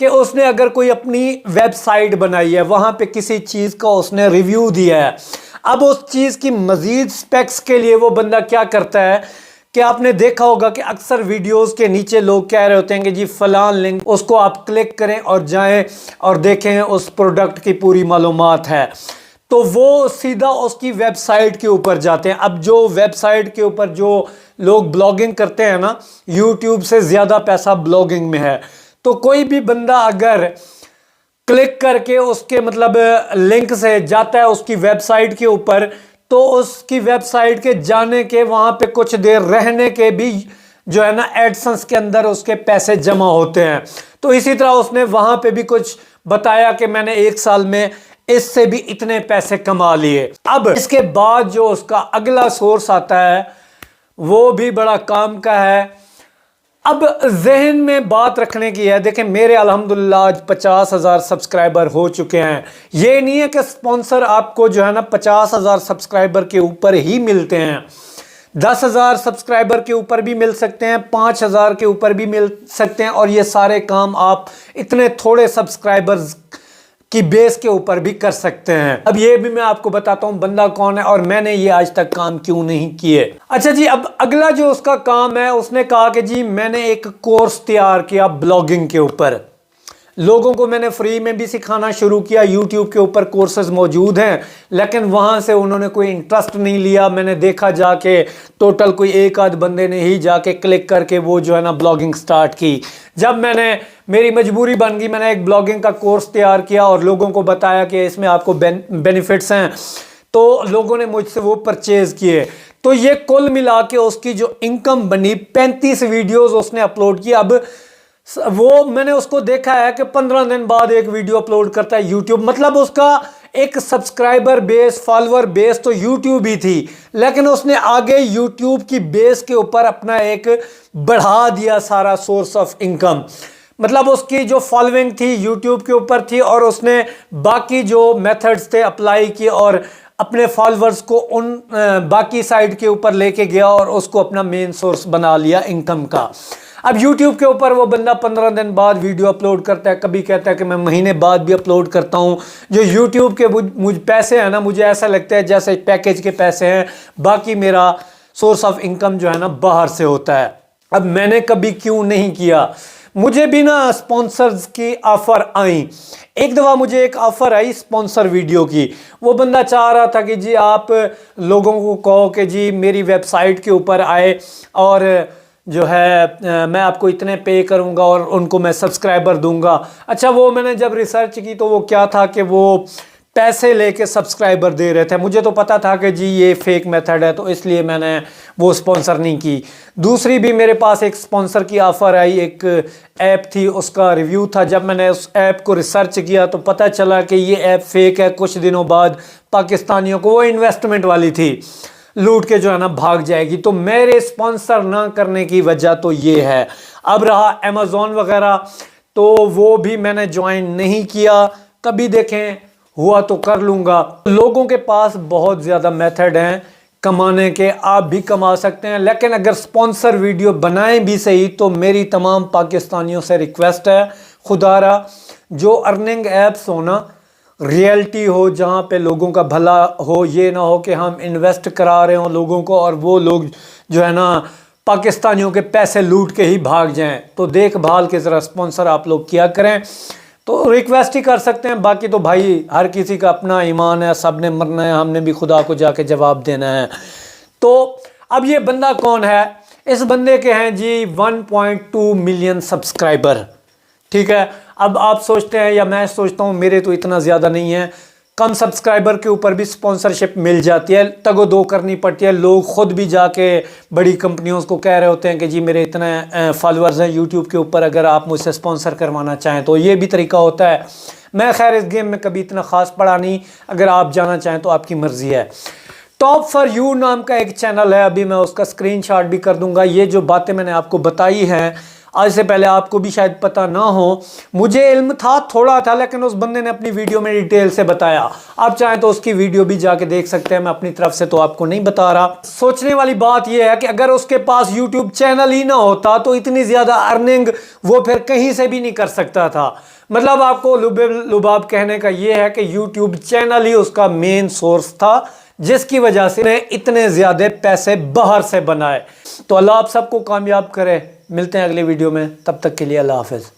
کہ اس نے اگر کوئی اپنی ویب سائٹ بنائی ہے، وہاں پہ کسی چیز کا اس نے ریویو دیا ہے، اب اس چیز کی مزید سپیکس کے لیے وہ بندہ کیا کرتا ہے کہ آپ نے دیکھا ہوگا کہ اکثر ویڈیوز کے نیچے لوگ کہہ رہے ہوتے ہیں کہ جی فلان لنک، اس کو آپ کلک کریں اور جائیں اور دیکھیں اس پروڈکٹ کی پوری معلومات ہے، تو وہ سیدھا اس کی ویب سائٹ کے اوپر جاتے ہیں۔ اب جو ویب سائٹ کے اوپر جو لوگ بلاگنگ کرتے ہیں نا، یوٹیوب سے زیادہ پیسہ بلاگنگ میں ہے، تو کوئی بھی بندہ اگر کلک کر کے اس کے مطلب لنک سے جاتا ہے اس کی ویب سائٹ کے اوپر، تو اس کی ویب سائٹ کے جانے کے، وہاں پہ کچھ دیر رہنے کے بھی جو ہے نا ایڈسنس کے اندر اس کے پیسے جمع ہوتے ہیں۔ تو اسی طرح اس نے وہاں پہ بھی کچھ بتایا کہ میں نے 1 سال میں اس سے بھی اتنے پیسے کما لیے۔ اب اس کے بعد جو اس کا اگلا سورس آتا ہے وہ بھی بڑا کام کا ہے۔ اب ذہن میں بات رکھنے کی ہے، دیکھیں میرے الحمدللہ آج 50,000 سبسکرائبر ہو چکے ہیں۔ یہ نہیں ہے کہ سپانسر آپ کو جو ہے نا 50,000 سبسکرائبر کے اوپر ہی ملتے ہیں، 10,000 سبسکرائبر کے اوپر بھی مل سکتے ہیں، 5,000 کے اوپر بھی مل سکتے ہیں، اور یہ سارے کام آپ اتنے تھوڑے سبسکرائبرز کی بیس کے اوپر بھی کر سکتے ہیں۔ اب یہ بھی میں آپ کو بتاتا ہوں بندہ کون ہے اور میں نے یہ آج تک کام کیوں نہیں کیے۔ اچھا جی، اب اگلا جو اس کا کام ہے، اس نے کہا کہ جی میں نے ایک کورس تیار کیا بلاگنگ کے اوپر، لوگوں کو میں نے فری میں بھی سکھانا شروع کیا، یوٹیوب کے اوپر کورسز موجود ہیں، لیکن وہاں سے انہوں نے کوئی انٹرسٹ نہیں لیا۔ میں نے دیکھا جا کے ٹوٹل کوئی 1 بندے نے ہی جا کے کلک کر کے وہ جو ہے نا بلاگنگ سٹارٹ کی۔ جب میری مجبوری بن گئی، میں نے ایک بلاگنگ کا کورس تیار کیا اور لوگوں کو بتایا کہ اس میں آپ کو بینیفٹس ہیں، تو لوگوں نے مجھ سے وہ پرچیز کیے۔ تو یہ کل ملا کے اس کی جو انکم بنی، 35 ویڈیوز اس نے اپلوڈ کی۔ اب وہ میں نے اس کو دیکھا ہے کہ 15 دن بعد ایک ویڈیو اپلوڈ کرتا ہے یوٹیوب، مطلب اس کا ایک سبسکرائبر بیس، فالوور بیس تو یوٹیوب ہی تھی، لیکن اس نے آگے یوٹیوب کی بیس کے اوپر اپنا ایک بڑھا دیا سارا سورس آف انکم۔ مطلب اس کی جو فالوئنگ تھی یوٹیوب کے اوپر تھی، اور اس نے باقی جو میتھڈز تھے اپلائی کیے اور اپنے فالورز کو ان باقی سائٹ کے اوپر لے کے گیا اور اس کو اپنا مین سورس بنا لیا انکم کا۔ اب یوٹیوب کے اوپر وہ بندہ 15 دن بعد ویڈیو اپلوڈ کرتا ہے، کبھی کہتا ہے کہ میں مہینے بعد بھی اپلوڈ کرتا ہوں۔ جو یوٹیوب کے مجھ پیسے ہیں نا، مجھے ایسا لگتا ہے جیسے پیکیج کے پیسے ہیں، باقی میرا سورس آف انکم جو ہے نا باہر سے ہوتا ہے۔ اب میں نے کبھی کیوں نہیں کیا؟ مجھے بھی نا سپانسرز کی آفر آئیں۔ ایک دفعہ مجھے ایک آفر آئی سپانسر ویڈیو کی، وہ بندہ چاہ رہا تھا کہ جی آپ لوگوں کو کہو کہ جی میری ویب سائٹ کے اوپر آئے اور جو ہے میں آپ کو اتنے پے کروں گا اور ان کو میں سبسکرائبر دوں گا۔ اچھا، وہ میں نے جب ریسرچ کی تو وہ کیا تھا کہ وہ پیسے لے کے سبسکرائبر دے رہے تھے۔ مجھے تو پتا تھا کہ جی یہ فیک میتھڈ ہے، تو اس لیے میں نے وہ سپانسر نہیں کی۔ دوسری بھی میرے پاس ایک سپانسر کی آفر آئی، ایک ایپ تھی، اس کا ریویو تھا۔ جب میں نے اس ایپ کو ریسرچ کیا تو پتہ چلا کہ یہ ایپ فیک ہے۔ کچھ دنوں بعد پاکستانیوں کو، وہ انویسٹمنٹ والی تھی، لوٹ کے جو ہے نا بھاگ جائے گی۔ تو میرے سپانسر نہ کرنے کی وجہ تو یہ ہے۔ اب رہا Amazon وغیرہ، تو وہ بھی میں نے جوائن نہیں کیا، کبھی دیکھیں ہوا تو کر لوں گا۔ لوگوں کے پاس بہت زیادہ میتھڈ ہیں کمانے کے، آپ بھی کما سکتے ہیں، لیکن اگر سپانسر ویڈیو بنائیں بھی صحیح تو میری تمام پاکستانیوں سے ریکویسٹ ہے، خدا را جو ارننگ ایپس ہونا ریئلٹی ہو، جہاں پہ لوگوں کا بھلا ہو، یہ نہ ہو کہ ہم انویسٹ کرا رہے ہوں لوگوں کو اور وہ لوگ جو ہے نا پاکستانیوں کے پیسے لوٹ کے ہی بھاگ جائیں۔ تو دیکھ بھال کے ذرا سپانسر آپ لوگ کیا کریں، تو ریکویسٹ ہی کر سکتے ہیں۔ باقی تو بھائی ہر کسی کا اپنا ایمان ہے، سب نے مرنا ہے، ہم نے بھی خدا کو جا کے جواب دینا ہے۔ تو اب یہ بندہ کون ہے؟ اس بندے کے ہیں جی 1.2 ملین سبسکرائبر، ٹھیک ہے۔ اب آپ سوچتے ہیں یا میں سوچتا ہوں میرے تو اتنا زیادہ نہیں ہے، کم سبسکرائبر کے اوپر بھی سپانسرشپ مل جاتی ہے، تگ و دو کرنی پڑتی ہے۔ لوگ خود بھی جا کے بڑی کمپنیوں کو کہہ رہے ہوتے ہیں کہ جی میرے اتنے فالورز ہیں یوٹیوب کے اوپر، اگر آپ مجھ سے سپانسر کروانا چاہیں تو یہ بھی طریقہ ہوتا ہے۔ میں خیر اس گیم میں کبھی اتنا خاص پڑا نہیں، اگر آپ جانا چاہیں تو آپ کی مرضی ہے۔ ٹاپ فار یو نام کا ایک چینل ہے، ابھی میں اس کا اسکرین شاٹ بھی کر دوں گا۔ یہ جو باتیں میں نے آپ کو بتائی ہیں آج سے پہلے آپ کو بھی شاید پتہ نہ ہو، مجھے علم تھا، تھوڑا تھا، لیکن اس بندے نے اپنی ویڈیو میں ڈیٹیل سے بتایا. آپ چاہیں تو اس کی ویڈیو بھی جا کے دیکھ سکتے ہیں، میں اپنی طرف سے تو آپ کو نہیں بتا رہا. سوچنے والی بات یہ ہے کہ اگر اس کے پاس یوٹیوب چینل ہی نہ ہوتا تو اتنی زیادہ ارننگ وہ پھر کہیں سے بھی نہیں کر سکتا تھا. مطلب آپ کو لباب کہنے کا یہ ہے کہ یوٹیوب چینل ہی اس کا مین سورس تھا، جس کی وجہ سے نے اتنے زیادہ پیسے باہر سے بنائے. تو اللہ آپ سب کو کامیاب کرے. ملتے ہیں اگلی ویڈیو میں، تب تک کے لیے اللہ حافظ.